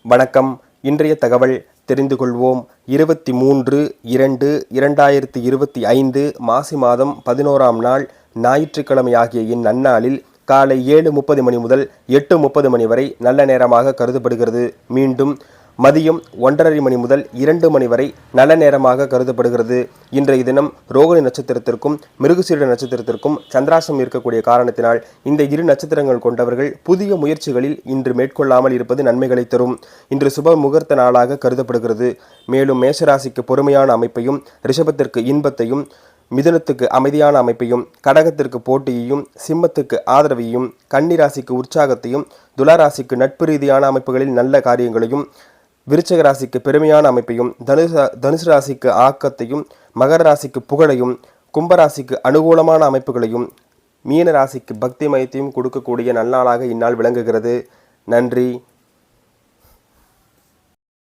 வணக்கம். இன்றைய தகவல் தெரிந்து கொள்வோம். 23/2/2025 மாசி மாதம் 11ஆம் நாள் ஞாயிற்றுக்கிழமை ஆகிய இந்நன்னாளில் காலை 7:30 மணி முதல் 8:30 மணி வரை நல்ல நேரமாக கருதப்படுகிறது. மீண்டும் மதியம் 1:30 மணி முதல் 2 மணி வரை நல்ல நேரமாக கருதப்படுகிறது. இன்றைய தினம் ரோகிணி நட்சத்திரத்திற்கும் மிருகசீரிட நட்சத்திரத்திற்கும் சந்திராஷ்டமம் இருக்கக்கூடிய காரணத்தினால் இந்த இரு நட்சத்திரங்கள் கொண்டவர்கள் புதிய முயற்சிகளில் இன்று மேற்கொள்ளாமல் இருப்பது நன்மைகளை தரும். இன்று சுப முகூர்த்த நாளாக கருதப்படுகிறது. மேலும் மேஷராசிக்கு பொறுமையான அமைப்பையும், ரிஷபத்திற்கு இன்பத்தையும், மிதுனத்துக்கு அமைதியான அமைப்பையும், கடகத்திற்கு போட்டியையும், சிம்மத்துக்கு ஆதரவையும், கன்னிராசிக்கு உற்சாகத்தையும், துளாராசிக்கு நட்பு ரீதியான அமைப்புகளில் நல்ல காரியங்களையும், விருச்சக ராசிக்கு பெருமையான அமைப்பையும், தனுசு ராசிக்கு ஆக்கத்தையும், மகர ராசிக்கு புகழையும், கும்பராசிக்கு அனுகூலமான அமைப்புகளையும், மீன ராசிக்கு பக்தி மயத்தையும் கொடுக்கக்கூடிய நன்னாளாக இந்நாள் விளங்குகிறது. நன்றி.